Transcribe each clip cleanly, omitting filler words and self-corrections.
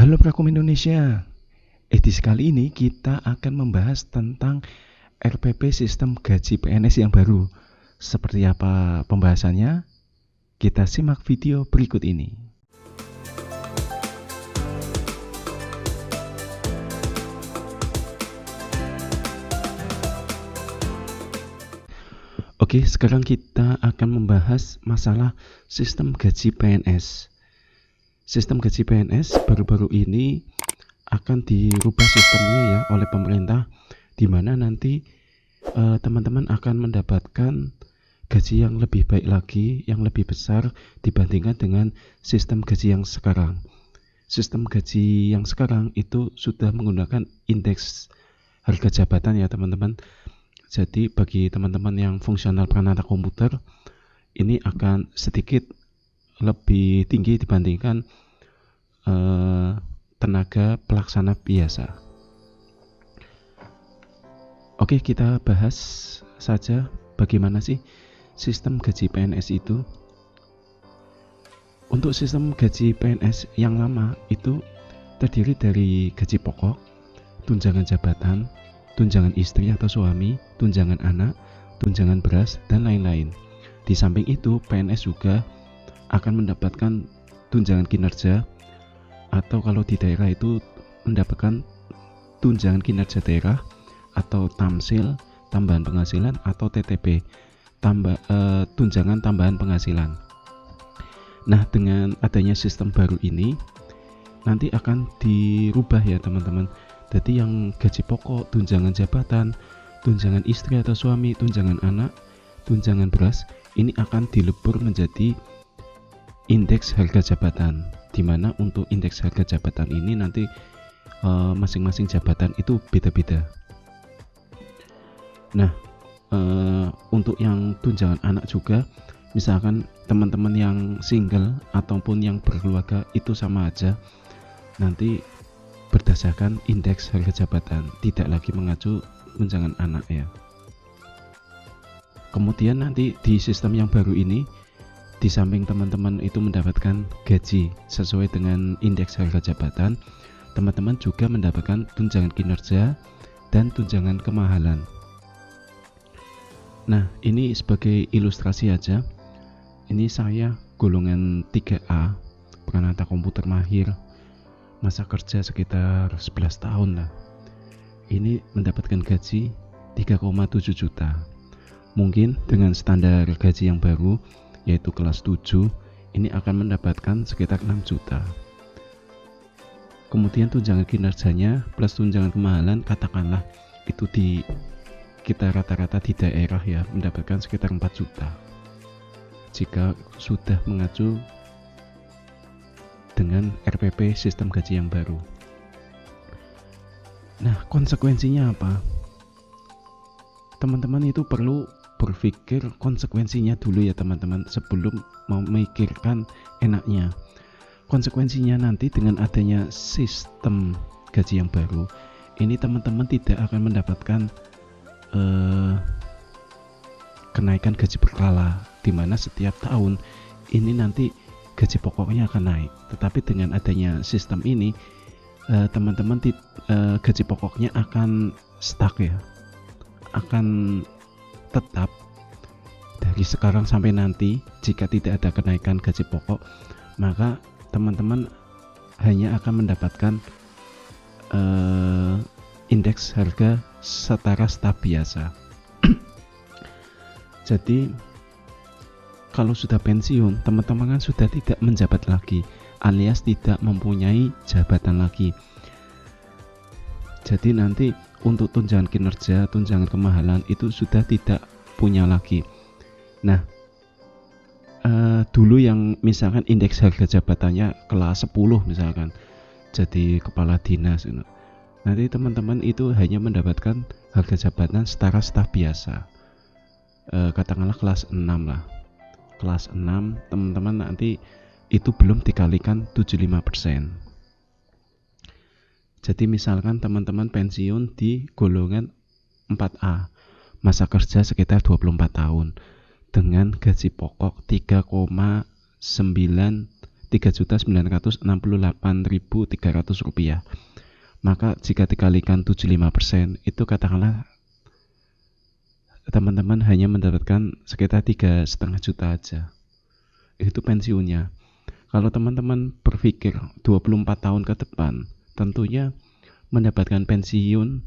Halo Prakom Indonesia, edisi kali ini kita akan membahas tentang RPP Sistem Gaji PNS yang baru. Seperti apa pembahasannya? Kita simak video berikut ini. Oke, sekarang kita akan membahas masalah sistem gaji PNS. Sistem gaji PNS baru-baru ini akan dirubah sistemnya ya oleh pemerintah, di mana nanti teman-teman akan mendapatkan gaji yang lebih baik lagi, yang lebih besar dibandingkan dengan sistem gaji yang sekarang. Sistem gaji yang sekarang itu sudah menggunakan indeks harga jabatan ya teman-teman. Jadi bagi teman-teman yang fungsional peranata komputer, ini akan sedikit lebih tinggi dibandingkan tenaga pelaksana biasa. Oke, kita bahas saja bagaimana sih sistem gaji PNS itu. Untuk sistem gaji PNS yang lama itu terdiri dari gaji pokok, tunjangan jabatan, tunjangan istri atau suami, tunjangan anak, tunjangan beras, dan lain-lain. Di samping itu, PNS juga akan mendapatkan tunjangan kinerja, atau kalau di daerah itu mendapatkan tunjangan kinerja daerah atau tamsil, tambahan penghasilan, atau TTP, tunjangan tambahan penghasilan. Nah, dengan adanya sistem baru ini nanti akan dirubah ya teman-teman. Jadi yang gaji pokok, tunjangan jabatan, tunjangan istri atau suami, tunjangan anak, tunjangan beras, ini akan dilebur menjadi indeks harga jabatan, di mana untuk indeks harga jabatan ini nanti masing-masing jabatan itu beda-beda. Nah, untuk yang tunjangan anak juga, misalkan teman-teman yang single ataupun yang berkeluarga itu sama aja, nanti berdasarkan indeks harga jabatan, tidak lagi mengacu tunjangan anak ya. Kemudian nanti di sistem yang baru ini, di samping teman-teman itu mendapatkan gaji sesuai dengan indeks harga jabatan, teman-teman juga mendapatkan tunjangan kinerja dan tunjangan kemahalan. Nah, ini sebagai ilustrasi aja. Ini saya golongan 3A, peranata komputer mahir, masa kerja sekitar 11 tahun lah. Ini mendapatkan gaji 3,7 juta. Mungkin dengan standar gaji yang baru, yaitu kelas 7, ini akan mendapatkan sekitar 6 juta. Kemudian tunjangan kinerjanya plus tunjangan kemahalan, katakanlah itu kita rata-rata di daerah ya, mendapatkan sekitar 4 juta. Jika sudah mengacu dengan RPP sistem gaji yang baru. Nah, konsekuensinya apa? Teman-teman itu perlu berpikir konsekuensinya dulu ya teman-teman, sebelum memikirkan enaknya. Konsekuensinya nanti dengan adanya sistem gaji yang baru, ini teman-teman tidak akan mendapatkan kenaikan gaji berkala, di mana setiap tahun ini nanti gaji pokoknya akan naik. Tetapi dengan adanya sistem ini, teman-teman gaji pokoknya akan stuck ya, akan tetap dari sekarang sampai nanti. Jika tidak ada kenaikan gaji pokok, maka teman-teman hanya akan mendapatkan indeks harga setara staf biasa. Jadi kalau sudah pensiun, teman-teman kan sudah tidak menjabat lagi, alias tidak mempunyai jabatan lagi. Jadi nanti untuk tunjangan kinerja, tunjangan kemahalan itu sudah tidak punya lagi. Nah, dulu yang misalkan indeks harga jabatannya kelas 10 misalkan, jadi kepala dinas, nanti teman-teman itu hanya mendapatkan harga jabatan setara staf biasa, katakanlah kelas 6 lah. Kelas 6 teman-teman nanti itu belum dikalikan 75%. Jadi misalkan teman-teman pensiun di golongan 4A, masa kerja sekitar 24 tahun dengan gaji pokok 3,9 Rp3.968.300. Maka jika dikalikan 75%, itu katakanlah teman-teman hanya mendapatkan sekitar 3,5 juta aja. Itu pensiunnya. Kalau teman-teman berpikir 24 tahun ke depan, tentunya mendapatkan pensiun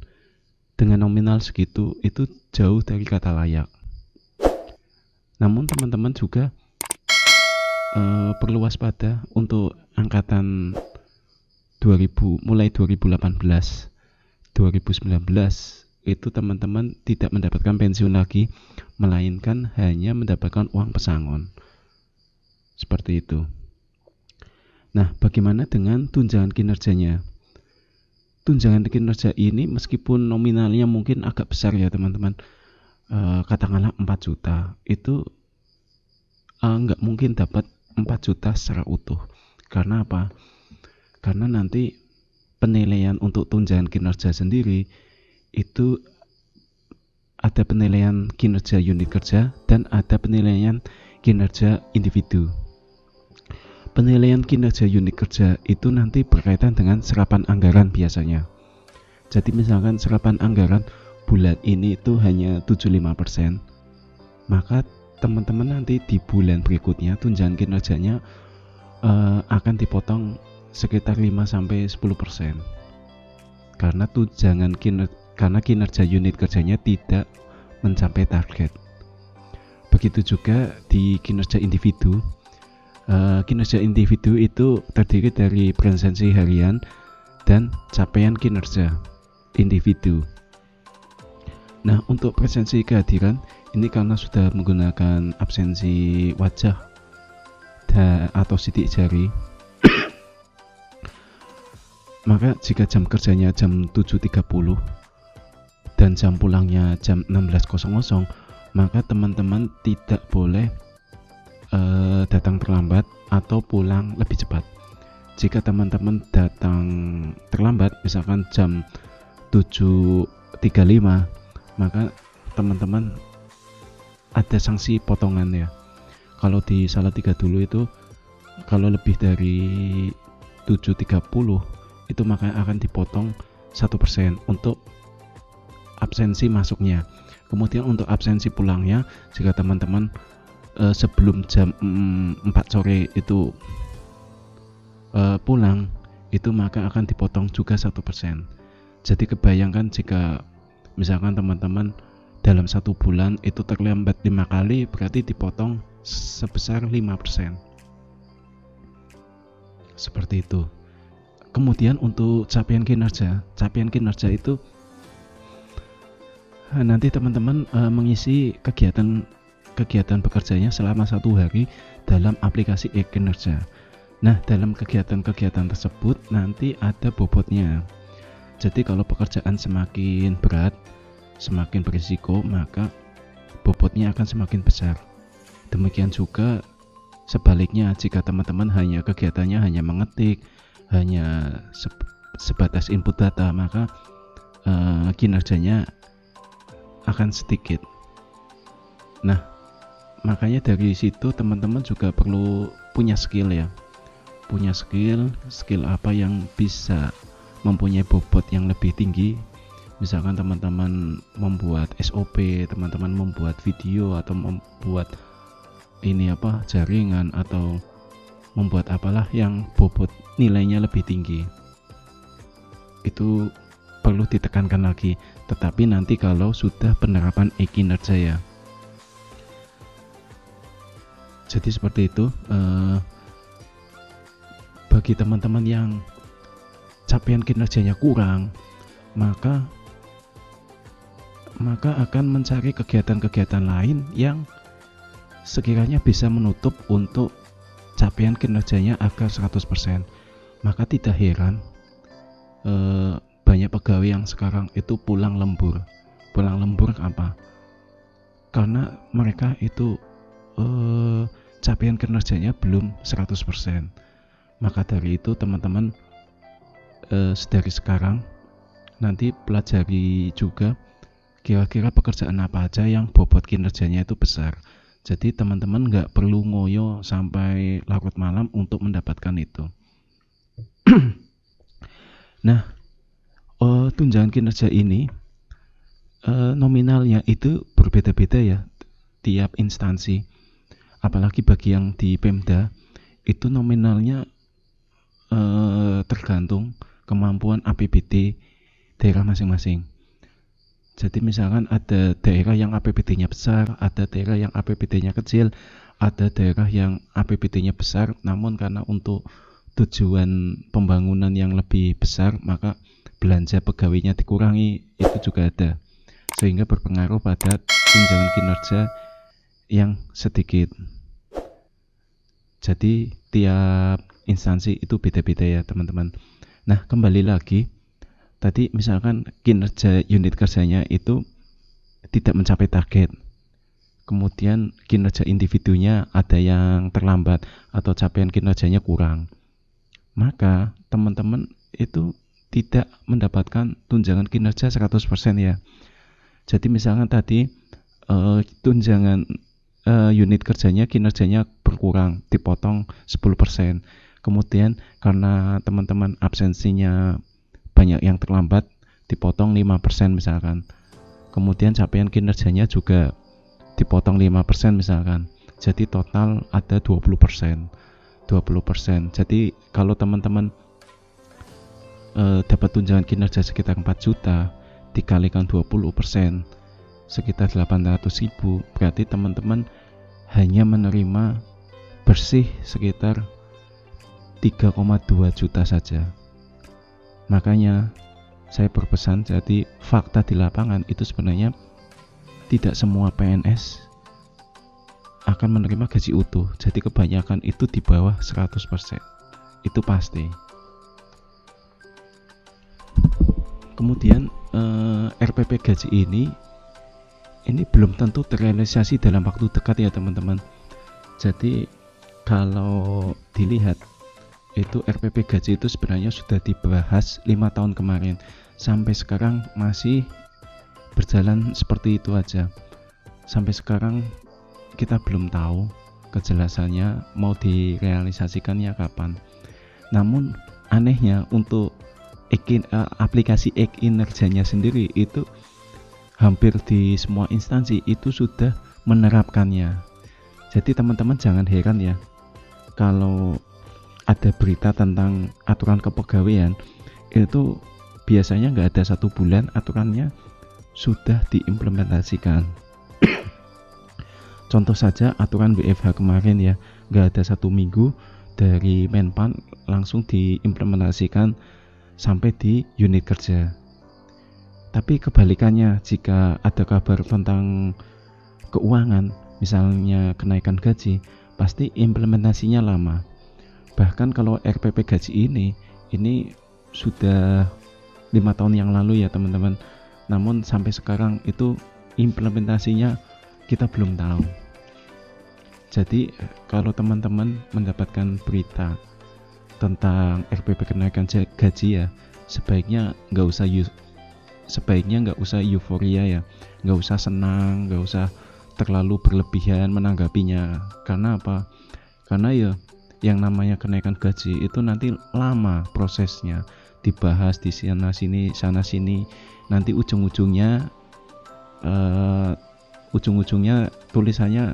dengan nominal segitu itu jauh dari kata layak. Namun teman-teman juga perlu waspada untuk angkatan 2000 mulai 2018 2019 itu teman-teman tidak mendapatkan pensiun lagi, melainkan hanya mendapatkan uang pesangon. Seperti itu. Nah, bagaimana dengan tunjangan kinerjanya? Tunjangan kinerja ini meskipun nominalnya mungkin agak besar ya teman-teman, katakanlah 4 juta, itu nggak mungkin dapat 4 juta secara utuh. Karena apa? Karena nanti penilaian untuk tunjangan kinerja sendiri itu ada penilaian kinerja unit kerja dan ada penilaian kinerja individu. Penilaian kinerja unit kerja itu nanti berkaitan dengan serapan anggaran biasanya. Jadi misalkan serapan anggaran bulan ini itu hanya 75%, maka teman-teman nanti di bulan berikutnya tunjangan kinerjanya akan dipotong sekitar 5-10%. Karena karena kinerja unit kerjanya tidak mencapai target. Begitu juga di kinerja individu. Kinerja individu itu terdiri dari presensi harian dan capaian kinerja individu. Nah, untuk presensi kehadiran ini karena sudah menggunakan absensi wajah atau sidik jari, maka jika jam kerjanya jam 7.30 dan jam pulangnya jam 16.00, maka teman-teman tidak boleh datang terlambat atau pulang lebih cepat. Jika teman-teman datang terlambat, misalkan jam 7.35, maka teman-teman ada sanksi potongan ya. Kalau di Salatiga dulu itu kalau lebih dari 7.30 itu maka akan dipotong 1% untuk absensi masuknya. Kemudian untuk absensi pulangnya, jika teman-teman sebelum jam 4 sore itu pulang, itu maka akan dipotong juga 1%. Jadi kebayangkan jika misalkan teman-teman dalam 1 bulan itu terlambat 5 kali, berarti dipotong sebesar 5%. Seperti itu. Kemudian untuk capaian kinerja itu nanti teman-teman mengisi kegiatan bekerjanya selama 1 hari dalam aplikasi e-kinerja. Nah, dalam kegiatan-kegiatan tersebut nanti ada bobotnya. Jadi kalau pekerjaan semakin berat, semakin berisiko, maka bobotnya akan semakin besar. Demikian juga sebaliknya, jika teman-teman kegiatannya hanya mengetik, hanya sebatas input data, maka kinerjanya akan sedikit. Nah, makanya dari situ teman-teman juga perlu punya skill ya. Punya skill apa yang bisa mempunyai bobot yang lebih tinggi. Misalkan teman-teman membuat SOP, teman-teman membuat video atau membuat jaringan atau membuat apalah yang bobot nilainya lebih tinggi. Itu perlu ditekankan lagi, tetapi nanti kalau sudah penerapan e-kinerja ya. Jadi seperti itu. Bagi teman-teman yang capaian kinerjanya kurang, maka akan mencari kegiatan-kegiatan lain yang sekiranya bisa menutup untuk capaian kinerjanya agar 100%. Maka tidak heran banyak pegawai yang sekarang itu pulang lembur. Apa? Karena mereka itu capaian kinerjanya belum 100%. Maka dari itu teman-teman dari sekarang nanti pelajari juga kira-kira pekerjaan apa aja yang bobot kinerjanya itu besar. Jadi teman-teman nggak perlu ngoyo sampai larut malam untuk mendapatkan itu. Nah, tunjangan kinerja ini nominalnya itu berbeda-beda ya tiap instansi. Apalagi bagi yang di Pemda itu nominalnya tergantung kemampuan APBD daerah masing-masing. Jadi misalkan ada daerah yang APBD-nya besar, ada daerah yang APBD-nya kecil, ada daerah yang APBD-nya besar, namun karena untuk tujuan pembangunan yang lebih besar, maka belanja pegawainya dikurangi, itu juga ada. Sehingga berpengaruh pada tunjangan kinerja yang sedikit. Jadi tiap instansi itu beda-beda ya teman-teman. Nah, kembali lagi, tadi misalkan kinerja unit kerjanya itu tidak mencapai target, kemudian kinerja individunya ada yang terlambat atau capaian kinerjanya kurang, maka teman-teman itu tidak mendapatkan tunjangan kinerja 100% ya. Jadi misalkan tadi tunjangan unit kerjanya kinerjanya berkurang, dipotong 10%. Kemudian karena teman-teman absensinya banyak yang terlambat, dipotong 5% misalkan. Kemudian capaian kinerjanya juga dipotong 5% misalkan. Jadi total ada 20%. Jadi kalau teman-teman dapat tunjangan kinerja sekitar 4 juta dikalikan 20%, sekitar 800.000, berarti teman-teman hanya menerima bersih sekitar 3,2 juta saja. Makanya saya berpesan, jadi fakta di lapangan itu sebenarnya tidak semua PNS akan menerima gaji utuh. Jadi kebanyakan itu di bawah 100%. Itu pasti. Kemudian RPP gaji ini belum tentu terrealisasi dalam waktu dekat ya teman-teman. Jadi kalau dilihat itu RPP gaji itu sebenarnya sudah dibahas 5 tahun kemarin, sampai sekarang masih berjalan seperti itu aja. Sampai sekarang kita belum tahu kejelasannya mau direalisasikannya kapan. Namun anehnya untuk aplikasi e-kinerjanya sendiri itu hampir di semua instansi itu sudah menerapkannya. Jadi teman-teman jangan heran ya kalau ada berita tentang aturan kepegawaian itu biasanya nggak ada 1 bulan aturannya sudah diimplementasikan. Contoh saja aturan WFH kemarin ya, nggak ada 1 minggu dari Menpan langsung diimplementasikan sampai di unit kerja. Tapi kebalikannya, jika ada kabar tentang keuangan, misalnya kenaikan gaji, pasti implementasinya lama. Bahkan kalau RPP gaji ini sudah 5 tahun yang lalu ya teman-teman. Namun sampai sekarang itu implementasinya kita belum tahu. Jadi kalau teman-teman mendapatkan berita tentang RPP kenaikan gaji ya, sebaiknya nggak usah euforia ya, nggak usah senang, nggak usah terlalu berlebihan menanggapinya. Karena apa? Karena ya yang namanya kenaikan gaji itu nanti lama prosesnya, dibahas di sana sini, nanti ujung-ujungnya tulisannya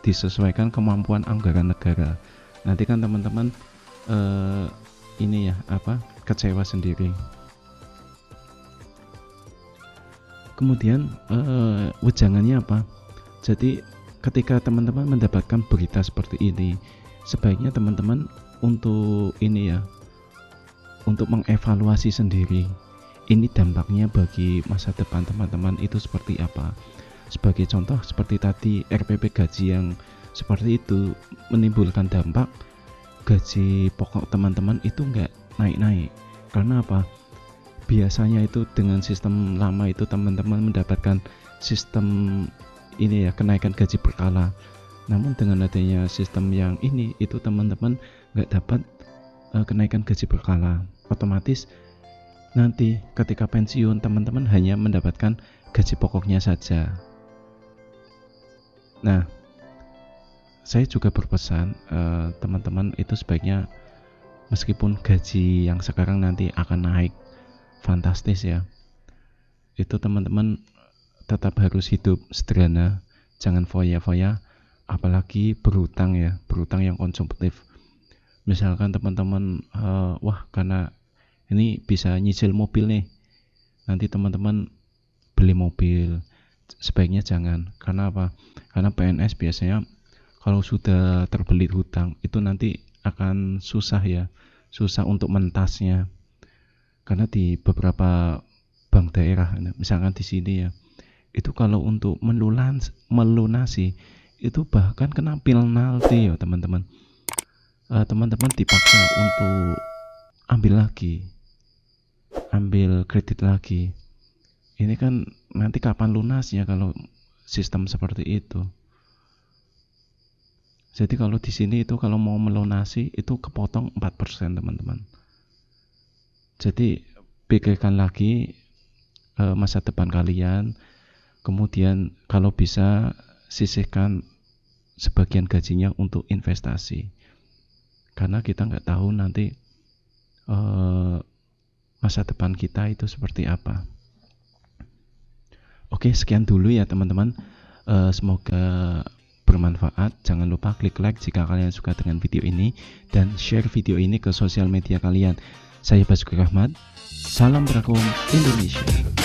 disesuaikan kemampuan anggaran negara. Nanti kan teman-teman kecewa sendiri. Kemudian wejangannya apa? Jadi ketika teman-teman mendapatkan berita seperti ini, sebaiknya teman-teman untuk mengevaluasi sendiri ini dampaknya bagi masa depan teman-teman itu seperti apa. Sebagai contoh seperti tadi RPP gaji yang seperti itu menimbulkan dampak gaji pokok teman-teman itu nggak naik-naik. Karena apa? Biasanya itu dengan sistem lama itu teman-teman mendapatkan sistem kenaikan gaji berkala. Namun dengan adanya sistem yang itu teman-teman nggak dapat kenaikan gaji berkala. Otomatis nanti ketika pensiun teman-teman hanya mendapatkan gaji pokoknya saja. Nah, saya juga berpesan teman-teman itu sebaiknya meskipun gaji yang sekarang nanti akan naik fantastis ya, itu teman-teman tetap harus hidup sederhana, jangan foya-foya, apalagi berhutang ya, berhutang yang konsumtif. Misalkan teman-teman wah karena ini bisa nyicil mobil nih, nanti teman-teman beli mobil, sebaiknya jangan. Karena apa? Karena PNS biasanya kalau sudah terbelit hutang itu nanti akan susah ya, susah untuk mentasnya. Karena di beberapa bank daerah, misalkan di sini ya, itu kalau untuk melunasi itu bahkan kena penalti ya teman-teman. Teman-teman dipaksa untuk ambil kredit lagi. Ini kan nanti kapan lunasnya kalau sistem seperti itu. Jadi kalau di sini itu kalau mau melunasi itu kepotong 4% teman-teman. Jadi pikirkan lagi masa depan kalian. Kemudian kalau bisa sisihkan sebagian gajinya untuk investasi. Karena kita nggak tahu nanti masa depan kita itu seperti apa. Oke, sekian dulu ya teman-teman. Semoga bermanfaat. Jangan lupa klik like jika kalian suka dengan video ini dan share video ini ke sosial media kalian. Saya Basuki Rahmat. Salam Berakum Indonesia.